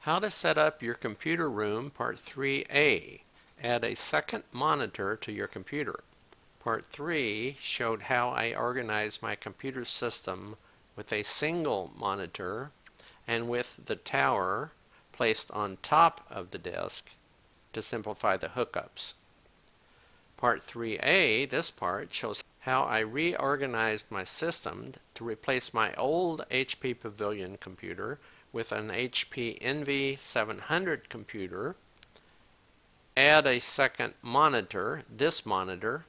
How to set up your computer room, Part 3A. Add a second monitor to your computer. Part 3 showed how I organized my computer system with a single monitor and with the tower placed on top of the desk to simplify the hookups. Part 3A, this part, shows how I reorganized my system to replace my old HP Pavilion computer with an HP Envy 700 computer, add a second monitor, this monitor,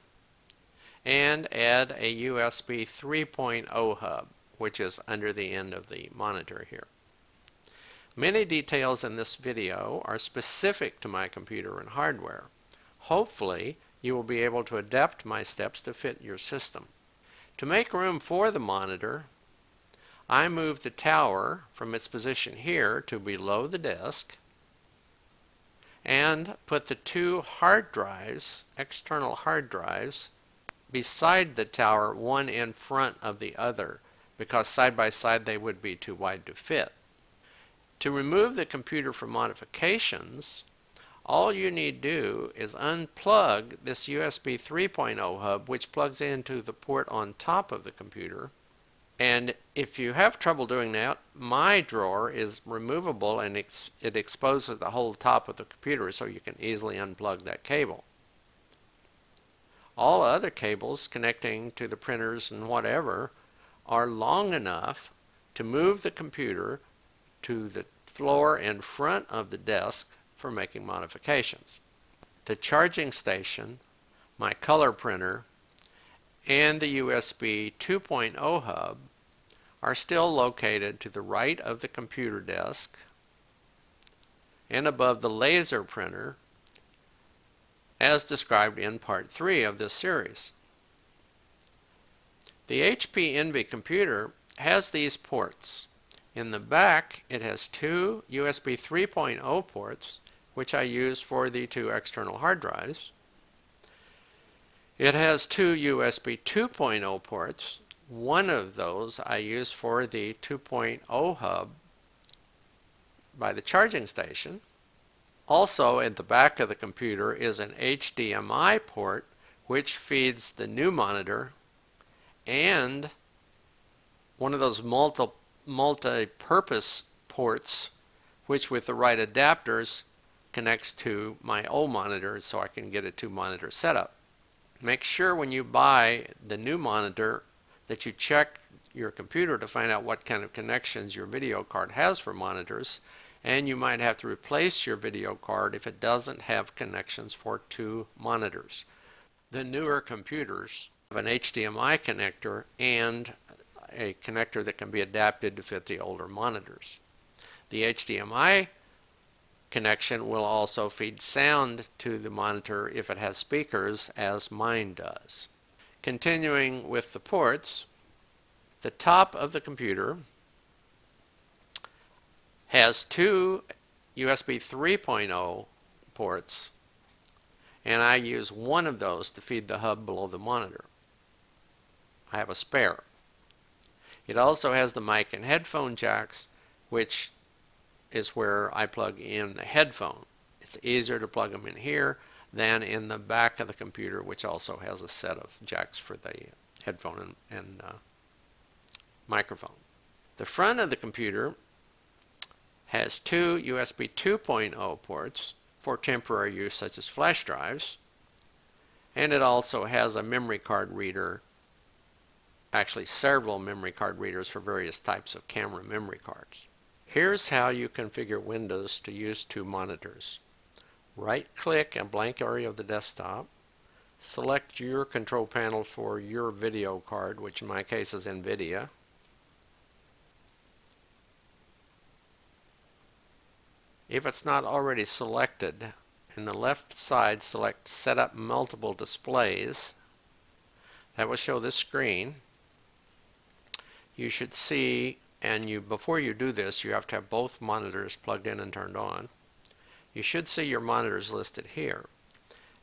and add a USB 3.0 hub, which is under the end of the monitor here. Many details in this video are specific to my computer and hardware. Hopefully, you will be able to adapt my steps to fit your system. To make room for the monitor, I move the tower from its position here to below the desk and put the two hard drives, external hard drives, beside the tower, one in front of the other, because side by side they would be too wide to fit. To remove the computer from modifications, all you need to do is unplug this USB 3.0 hub, which plugs into the port on top of the computer. And if you have trouble doing that, my drawer is removable and it exposes the whole top of the computer, so you can easily unplug that cable. All other cables connecting to the printers and whatever are long enough to move the computer to the floor in front of the desk for making modifications. The charging station, my color printer, and the USB 2.0 hub are still located to the right of the computer desk and above the laser printer, as described in Part 3 of this series. The HP Envy computer has these ports. In the back, it has two USB 3.0 ports, which I use for the two external hard drives. It has two USB 2.0 ports. One of those I use for the 2.0 hub by the charging station. Also at the back of the computer is an HDMI port, which feeds the new monitor, and one of those multi-purpose ports, which with the right adapters connects to my old monitor, so I can get a two-monitor setup. Make sure when you buy the new monitor that you check your computer to find out what kind of connections your video card has for monitors, and you might have to replace your video card if it doesn't have connections for two monitors. The newer computers have an HDMI connector and a connector that can be adapted to fit the older monitors. The HDMI connection will also feed sound to the monitor if it has speakers, as mine does. Continuing with the ports, the top of the computer has two USB 3.0 ports, and I use one of those to feed the hub below the monitor. I have a spare. It also has the mic and headphone jacks, which is where I plug in the headphone. It's easier to plug them in here than in the back of the computer, which also has a set of jacks for the headphone and microphone. The front of the computer has two USB 2.0 ports for temporary use such as flash drives, and it also has a memory card reader, actually several memory card readers for various types of camera memory cards. Here's how you configure Windows to use two monitors. Right-click a blank area of the desktop, select your control panel for your video card, which in my case is NVIDIA. If it's not already selected, in the left side select Set up Multiple Displays. That will show this screen. You should see, and before you do this, you have to have both monitors plugged in and turned on. You should see your monitors listed here.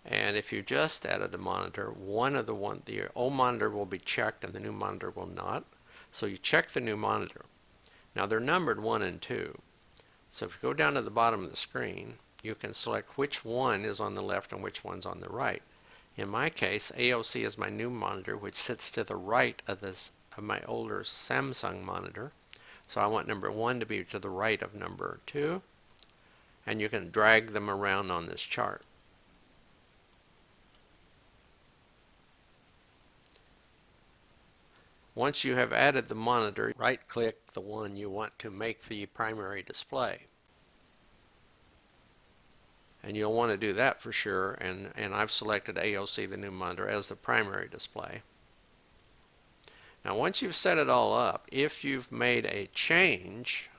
And if you just added a monitor, the old monitor will be checked and the new monitor will not. So you check the new monitor. Now they're numbered 1 and 2. So if you go down to the bottom of the screen, you can select which one is on the left and which one's on the right. In my case, AOC is my new monitor, which sits to the right of my older Samsung monitor. So I want number 1 to be to the right of number 2, and you can drag them around on this chart. Once you have added the monitor, right-click the one you want to make the primary display. And you'll want to do that for sure, and I've selected AOC, the new monitor, as the primary display. Now once you've set it all up, if you've made a change,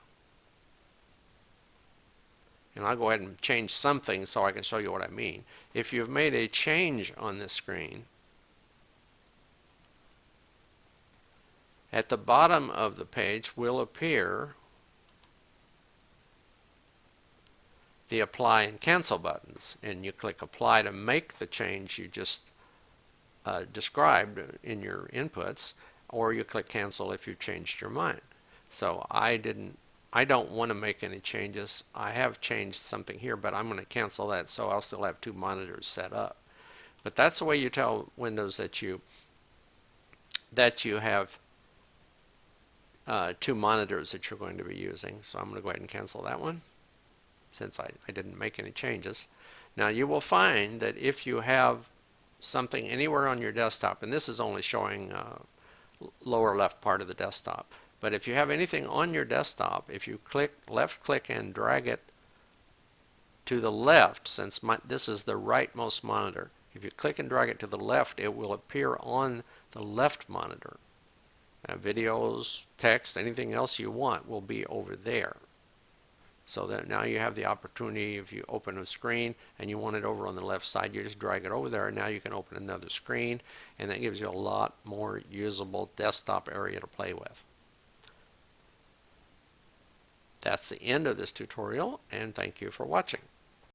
and I'll go ahead and change something so I can show you what I mean. If you've made a change on this screen, at the bottom of the page will appear the apply and cancel buttons, and you click apply to make the change you just described in your inputs, or you click cancel if you changed your mind. So I don't want to make any changes. I have changed something here, but I'm going to cancel that, so I'll still have 2 monitors set up. But that's the way you tell Windows that you have 2 monitors that you're going to be using. So I'm going to go ahead and cancel that one, since I didn't make any changes. Now you will find that if you have something anywhere on your desktop, and this is only showing lower left part of the desktop, but if you have anything on your desktop, if you left click and drag it to the left, since this is the rightmost monitor, if you click and drag it to the left, it will appear on the left monitor. Videos, text, anything else you want will be over there. So that now you have the opportunity, if you open a screen and you want it over on the left side, you just drag it over there, and now you can open another screen, and that gives you a lot more usable desktop area to play with. That's the end of this tutorial, and thank you for watching.